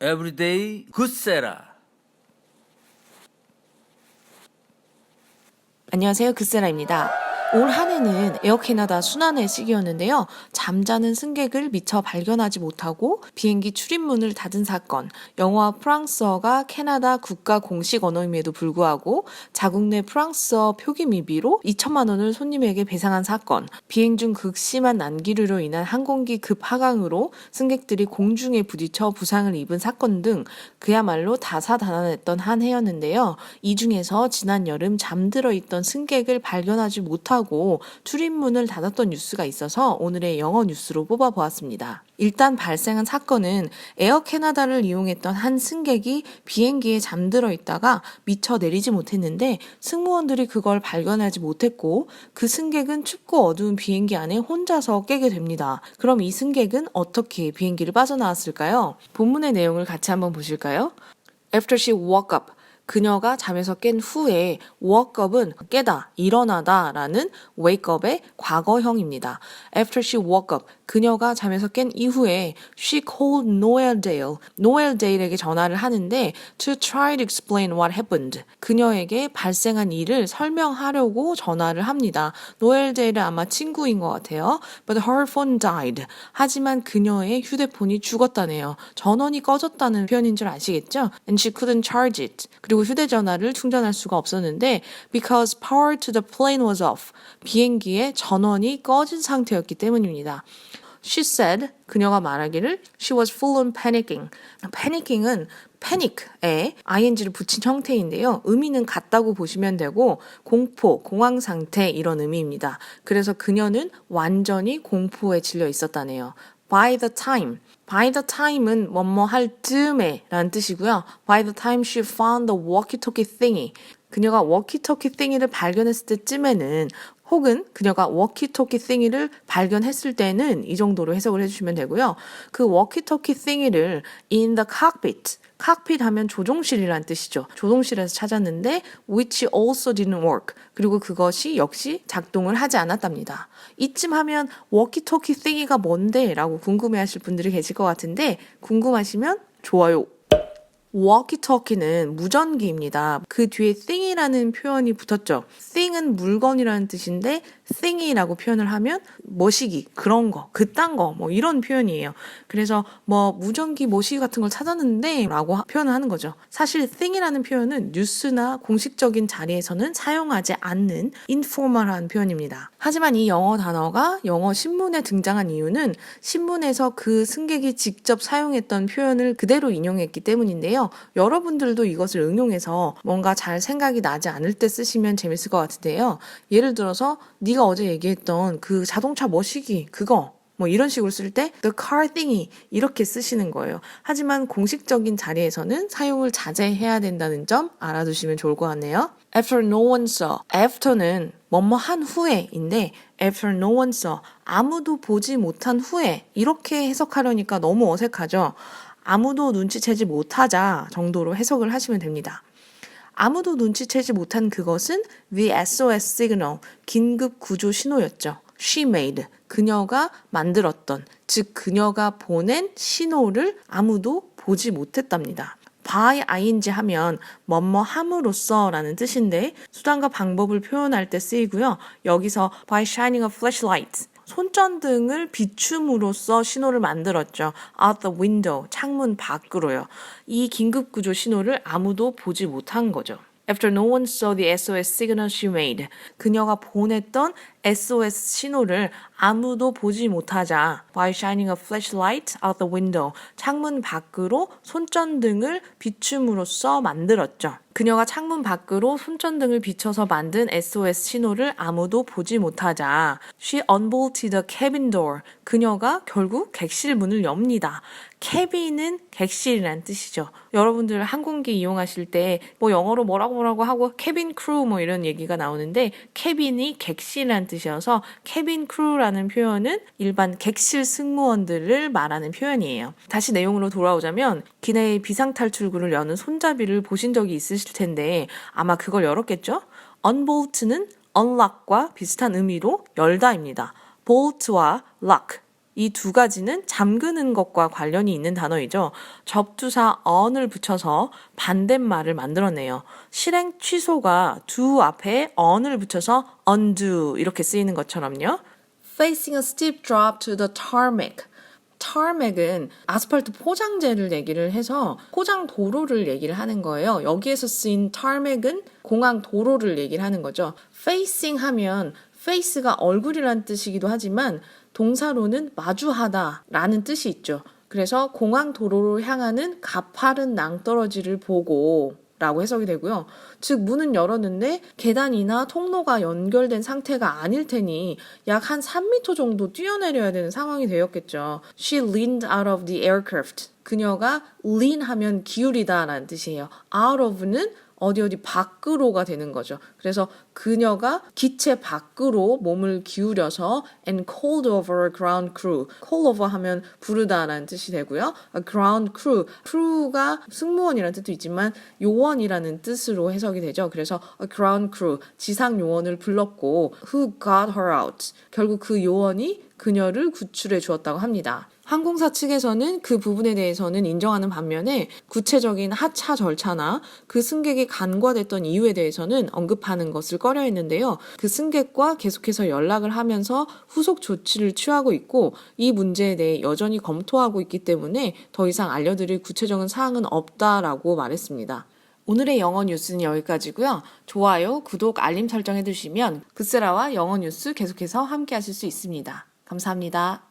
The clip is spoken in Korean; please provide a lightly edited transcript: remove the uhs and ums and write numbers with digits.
Everyday 굿세라. 안녕하세요. 그세라입니다. 올 한 해는 에어캐나다 순환의 시기였는데요. 잠자는 승객을 미처 발견하지 못하고 비행기 출입문을 닫은 사건, 영어와 프랑스어가 캐나다 국가 공식 언어임에도 불구하고 자국 내 프랑스어 표기 미비로 2천만 원을 손님에게 배상한 사건, 비행 중 극심한 난기류로 인한 항공기 급하강으로 승객들이 공중에 부딪혀 부상을 입은 사건 등 그야말로 다사다난했던 한 해였는데요. 이 중에서 지난 여름 잠들어 있던 승객을 발견하지 못하고 출입문을 닫았던 뉴스가 있어서 오늘의 영어 뉴스로 뽑아보았습니다. 일단 발생한 사건은 에어 캐나다를 이용했던 한 승객이 비행기에 잠들어 있다가 미처 내리지 못했는데 승무원들이 그걸 발견하지 못했고 그 승객은 춥고 어두운 비행기 안에 혼자서 깨게 됩니다. 그럼 이 승객은 어떻게 비행기를 빠져나왔을까요? 본문의 내용을 같이 한번 보실까요? After she woke up, 그녀가 잠에서 깬 후에 woke up은 깨다, 일어나다 라는 wake up의 과거형입니다. After she woke up, 그녀가 잠에서 깬 이후에 she called Noel Dale에게 전화를 하는데 to try to explain what happened. 그녀에게 발생한 일을 설명하려고 전화를 합니다. 노엘 데일은 아마 친구인 것 같아요. But her phone died. 하지만 그녀의 휴대폰이 죽었다네요. 전원이 꺼졌다는 표현인 줄 아시겠죠? And she couldn't charge it. 그리고 휴대전화를 충전할 수가 없었는데 because power to the plane was off. 비행기의 전원이 꺼진 상태였기 때문입니다. She said, 그녀가 말하기를 she was full on panicking. panicking panic에 ing를 붙인 형태인데요. 의미는 같다고 보시면 되고 공포, 공황 상태 이런 의미입니다. 그래서 그녀는 완전히 공포에 질려 있었다네요. By the time은 뭐뭐 할 즈음에 라는 뜻이고요. By the time she found the walkie-talkie thingy. 그녀가 walkie-talkie thingy를 발견했을 때쯤에는 혹은 그녀가 워키토키 띵이를 발견했을 때는 이 정도로 해석을 해주시면 되고요. 그 워키토키 띵이를 in the cockpit, 칵핏 하면 조종실이라는 뜻이죠. 조종실에서 찾았는데 which also didn't work. 그리고 그것이 역시 작동을 하지 않았답니다. 이쯤 하면 워키토키 띵이가 뭔데? 라고 궁금해하실 분들이 계실 것 같은데 궁금하시면 좋아요. 워키토키는 무전기입니다. 그 뒤에 thing이라는 표현이 붙었죠. thing은 물건이라는 뜻인데 thing이라고 표현을 하면 머시기, 그런 거, 그딴 거, 뭐 이런 표현이에요. 그래서 뭐 무전기, 머시기 같은 걸 찾았는데 라고 표현을 하는 거죠. 사실 thing이라는 표현은 뉴스나 공식적인 자리에서는 사용하지 않는 인포멀한 표현입니다. 하지만 이 영어 단어가 영어 신문에 등장한 이유는 신문에서 그 승객이 직접 사용했던 표현을 그대로 인용했기 때문인데요. 여러분들도 이것을 응용해서 뭔가 잘 생각이 나지 않을 때 쓰시면 재밌을 것 같은데요. 예를 들어서 네가 어제 얘기했던 그 자동차 머시기 그거 뭐 이런 식으로 쓸 때 the car thingy 이렇게 쓰시는 거예요. 하지만 공식적인 자리에서는 사용을 자제해야 된다는 점 알아두시면 좋을 것 같네요. After no one saw. after는 뭐뭐 한 후에인데 after no one saw. 아무도 보지 못한 후에 이렇게 해석하려니까 너무 어색하죠. 아무도 눈치채지 못하자 정도로 해석을 하시면 됩니다. 아무도 눈치채지 못한 그것은 the SOS signal, 긴급 구조 신호였죠. She made, 그녀가 만들었던, 즉 그녀가 보낸 신호를 아무도 보지 못했답니다. by ing 하면 뭐뭐 함으로써 라는 뜻인데 수단과 방법을 표현할 때 쓰이고요. 여기서 by shining a flashlight, 손전등을 비춤으로써 신호를 만들었죠. Out the window, 창문 밖으로요. 이 긴급구조 신호를 아무도 보지 못한 거죠. After no one saw the SOS signal she made. 그녀가 보냈던 SOS 신호를 아무도 보지 못하자 by shining a flashlight out the window. 창문 밖으로 손전등을 비춤으로써 만들었죠. 그녀가 창문 밖으로 손전등을 비춰서 만든 SOS 신호를 아무도 보지 못하자 she unbolted the cabin door. 그녀가 결국 객실 문을 엽니다. cabin은 객실이란 뜻이죠. 여러분들 항공기 이용하실 때 뭐 영어로 뭐라고 하고 cabin crew 뭐 이런 얘기가 나오는데 cabin이 객실이란 뜻이어서 cabin crew라는 표현은 일반 객실 승무원들을 말하는 표현이에요. 다시 내용으로 돌아오자면 기내의 비상탈출구를 여는 손잡이를 보신 적이 있으실 텐데 아마 그걸 열었겠죠? unbolt는 unlock과 비슷한 의미로 열다입니다. bolt와 lock, 이 두 가지는 잠그는 것과 관련이 있는 단어이죠. 접두사 on을 붙여서 반대말을 만들어내요. 실행 취소가 do 앞에 on을 붙여서 undo 이렇게 쓰이는 것처럼요. Facing a steep drop to the tarmac. tarmac은 아스팔트 포장재를 얘기를 해서 포장 도로를 얘기를 하는 거예요. 여기에서 쓰인 tarmac은 공항 도로를 얘기를 하는 거죠. facing 하면 face가 얼굴이란 뜻이기도 하지만 동사로는 마주하다 라는 뜻이 있죠. 그래서 공항 도로로 향하는 가파른 낭떠러지를 보고 라고 해석이 되고요. 즉 문은 열었는데 계단이나 통로가 연결된 상태가 아닐 테니 약 한 3m 정도 뛰어내려야 되는 상황이 되었겠죠. She leaned out of the aircraft. 그녀가 lean 하면 기울이다 라는 뜻이에요. out of는 어디 밖으로가 되는 거죠. 그래서 그녀가 기체 밖으로 몸을 기울여서 and called over a ground crew. call over 하면 부르다라는 뜻이 되고요. a ground crew. crew가 승무원이라는 뜻도 있지만 요원이라는 뜻으로 해석이 되죠. 그래서 a ground crew. 지상 요원을 불렀고 who got her out. 결국 그 요원이 그녀를 구출해 주었다고 합니다. 항공사 측에서는 그 부분에 대해서는 인정하는 반면에 구체적인 하차 절차나 그 승객이 간과됐던 이유에 대해서는 언급하는 것을 꺼려 했는데요. 그 승객과 계속해서 연락을 하면서 후속 조치를 취하고 있고 이 문제에 대해 여전히 검토하고 있기 때문에 더 이상 알려드릴 구체적인 사항은 없다라고 말했습니다. 오늘의 영어 뉴스는 여기까지고요. 좋아요, 구독, 알림 설정 해두시면 그세라와 영어 뉴스 계속해서 함께 하실 수 있습니다. 감사합니다.